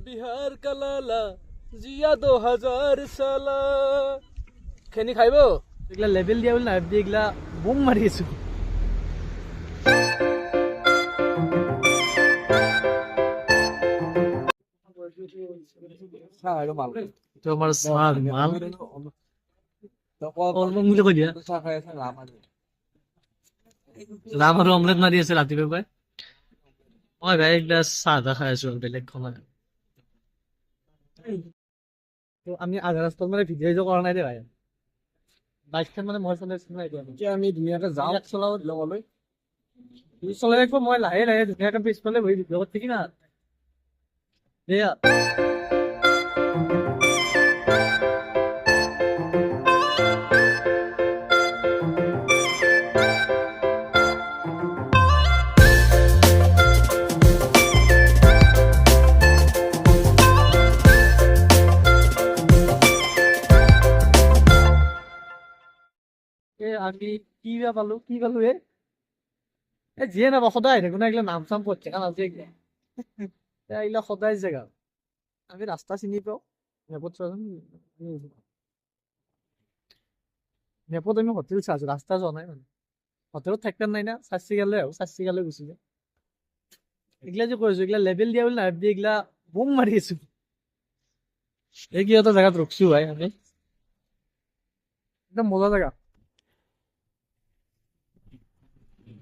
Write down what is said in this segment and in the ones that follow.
বিহার কালালা জিয়া 2000 সালা খেনি খাইব এগুলা লেভেল দিয়া বল না এফডি এগুলা বুম মারিয়েছো তোমার স্মার্ট মাল মুলে কই দিয়া রাম আর অমলেট মারি আছে রাতি ভাই ওই ভাই এক গ্লাস সাদা খাইছো বেলেগ খানা তো আমি আধা রাস্তা মানে ভিডিও করা নাই রে ভাই বাইকখন মানে মই চলাই নাই কি আমি দুনিয়াতে যাও চলাও লবলৈ তুই চলাই রাখবো মই লাহে লাহে ধুনীয়াকে পিছফালে বহি ভিডিও করতে কি না এয়া আমি কি পালো এ যিয়ে না সদায় দেখো না এগুলো নাম চাম পড়ছে কারণ আজি এগুলা সদায় জায়গা আমি রাস্তা চিনি পাও নেপত নেপত আমি হোটেল চাইছো রাস্তা যোৱা নাই মানে হোটেলত থাকতেন নাই না চাচি গালে গুচি যায় এগুলা যে কৰিছো এগুলা লেভেল দিয়া বলে না এফডি এগুলা বুম মারিয়েছো এই কি এটা জায়গাত রুকছো ভাই আমি একদম মজা জায়গা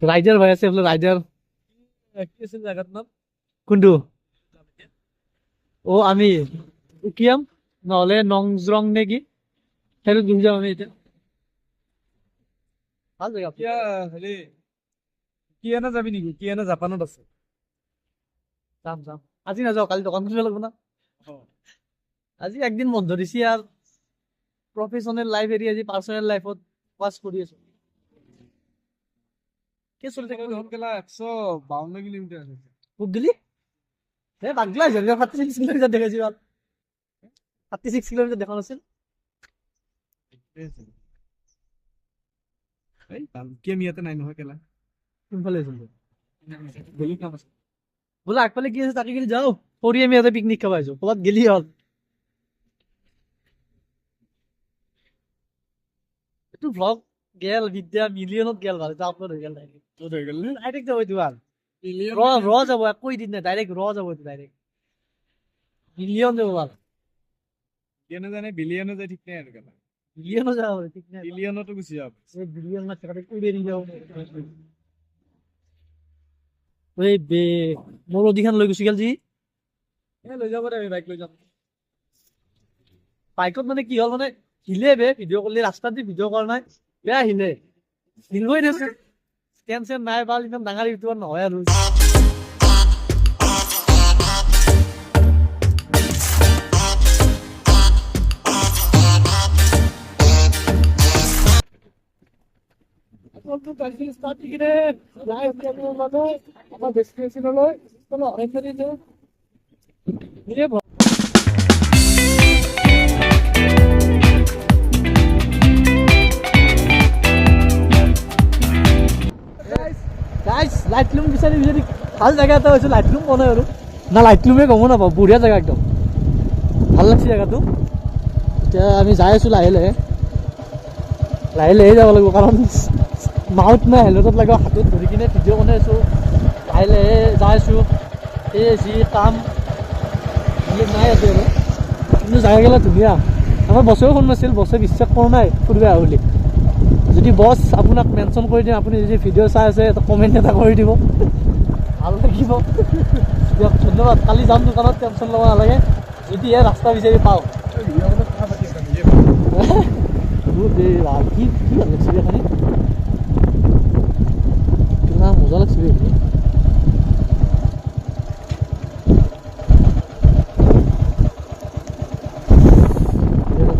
রাইডার ভাই আছে বলে রাইডার কি আছে জায়গার নাম কোনটো ও আমি উকিয়াম নহলে নংজরং নেকি হেলো দুম যাম আমি এটা ভাল জায়গা কি হেলি কি এনা যাবি নেকি কি এনা জাপানত আছে যাম আজি না যাও কালি দোকান খুলিব লাগব না আজি একদিন বন্ধ দিছি আর প্রফেশনাল লাইফ এরিয়া আজি পার্সোনাল লাইফত পাস কৰি আছো কে চলে থাকে হলকেলা 152 কিলোমিটার আছে খুব দিলি এ বাগলা জলদি 36 কিলোমিটার দেখাইছি বল 36 কিলোমিটার দেখানো আছে এই কে মিয়াতে নাই নহয় কেলা সিম্পল আছে বলি কাম আছে বলা আকপালে কি আছে তাকে গলি যাও পরিয়ে মিয়াতে পিকনিক খাবাইছো কবাত গেলি হল একটু ব্লগ গেল বিদ্যা মিলিয়নত গেল ভালো আপলোড হয়ে গেল ডাইরেক্ট যাবো দিবাল র যাবো কই দিন না ডাইরেক্ট র যাবো ডাইরেক্ট মিলিয়ন যাবো ভালো কেনে জানে বিলিয়নে যায় ঠিক নাই আর কেন বিলিয়নও যাবো ঠিক নাই বিলিয়নও তো গুছি যাব এই বিলিয়ন না টাকাটা উড়ে নিয়ে যাও ওই বে মোর অধিখান লৈ গুছি গেল জি এ লৈ যাব রে আমি বাইক লৈ যাম বাইকত মানে কি হল মানে হিলে বে ভিডিও করলে রাস্তা দি ভিডিও করা নাই বেয়া হিলে হিলবই দেছে টেনশন নাই বাল ইমান ডাঙৰ ইউটিউবাৰ নহয় আৰু তো কালি স্টাৰ্ট কিৰে লাইভ কেমন মানে আমাৰ ডেসক্ৰিপশন হলো কোনো অনেক দিন নিয়ে লাইটলুম বিচাৰি ভাল জায়গা এটা হৈছে লাইটলুম বনাই আৰু না লাইটলুমে গম নাপাওঁ বঢ়িয়া জায়গা একদম ভাল লাগছে জায়গাটো এতিয়া আমি যাই আছো লাহে লাহে যাব লাগিব কাৰণ মাউথ নাই হেলমেটত লাগিব হাতত ধৰি কিনে ভিডিঅ' বনাই আছো লাহে যাই আছো এই যি কাম নাই আছে আৰু কিন্তু জায়গাগিলা ধুনীয়া আমাৰ বছেও ফোন নাছিল বছে বিশ্বাস কৰা নাই ফুৰিব আহা বুলি যদি বস আপোনাক মেনশন কৰি দিম আপুনি যদি ভিডিঅ' চাই আছে এটা কমেণ্ট এটা কৰি দিব ভাল লাগিব দিয়ক ধন্যবাদ কালি যাম দোকানত টেনশ্যন ল'ব নালাগে যদি এই ৰাস্তা বিচাৰি পাওঁ কি ভাল লাগছে এখানে কিমান মজা লাগছে এখানে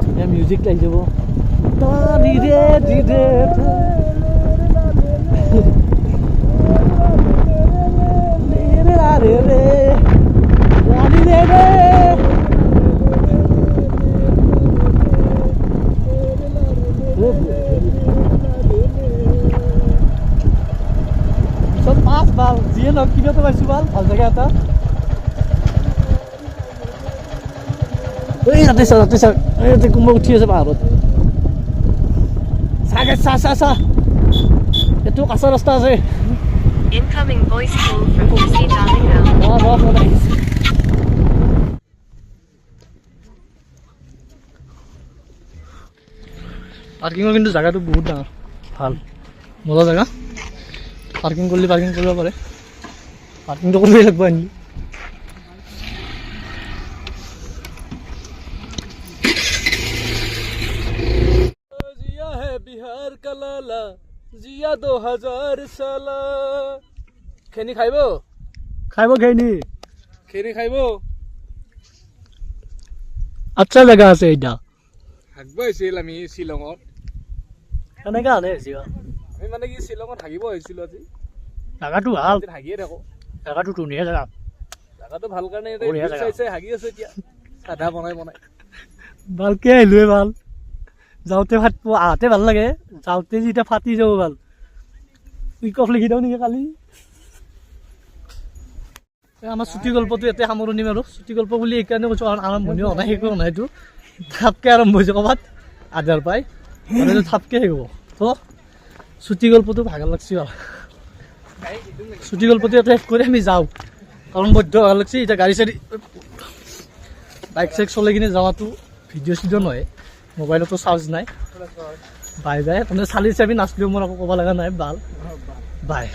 ধুনীয়া মিউজিক লাগি যাব চব পাঁচ ভাল যিয়ে লগ কিনিও তো পাইছো ভাল ভাল জায়গা এটা এই তাতে চা এই তাতে কোনোবা উঠি আছে পাহাৰত চা এইটো কাঁচা ৰাস্তা আছে Incoming voice call from PC Darling now. Phone আহিছে পাৰ্কিঙৰ কিন্তু জেগাটো বহুত ডাঙৰ ভাল মজা জেগা পাৰ্কিং কৰিলে পাৰ্কিং কৰিব পাৰে পাৰ্কিংটো কৰিবই লাগিব আনিলি জিয়া হে বিহাৰ কা লালা জিয়া 2000 সালা খেনি খাইব খেনি খাইব আচ্ছা জেগা আছে এটা থাকিব আহিছিল আমি শ্বিলঙত কেনেকৈ আনে জিয়া আমি মানে কি শ্বিলঙত থাকিব আহিছিলোঁ আজি জেগাটো ভাল হাগিয়ে থাকোঁ জেগাটো ধুনীয়া জেগা জেগাটো ভাল কাৰণে বঢ়িয়া জেগা। চাইছে হাগি আছে এতিয়া চাধা বনাই ভালকৈ আহিলোৱে ভাল যাওঁতে ফাটিব আহোঁতে ভাল লাগে যাওঁতে যেতিয়া ফাটি যাব ভাল উইক অফ লিখি দিওঁ নেকি কালি আমাৰ ছুটি গল্পটো ইয়াতে সামৰণি মাৰোঁ ছুটি গল্প বুলি এইকাৰণে কৈছোঁ কাৰণ আৰম্ভণি হোৱা নাই শেষ হোৱা নাই এইটো থাপকৈ আৰম্ভ হৈছে ক'ৰবাত আধাৰ পাই মানে এইটো থাপকৈ শেষ হ'ব তো ছুটি গল্পটো ভাগৰ লাগছি আৰু ছুটি গল্পটো ইয়াতে শেষ কৰি আমি যাওঁ কাৰণ বৈধ্য ভাগৰ লাগছি এতিয়া গাড়ী চাড়ী বাইক চাইক চলাই কিনে যোৱাটো ভিডিঅ' চিডিঅ' নহয় মোবাইলতো চাৰ্জ নাই বাই বাই তাৰমানে চালি চাবি নাচলেও মোৰ আকৌ ক'ব লগা নাই ভাল বাই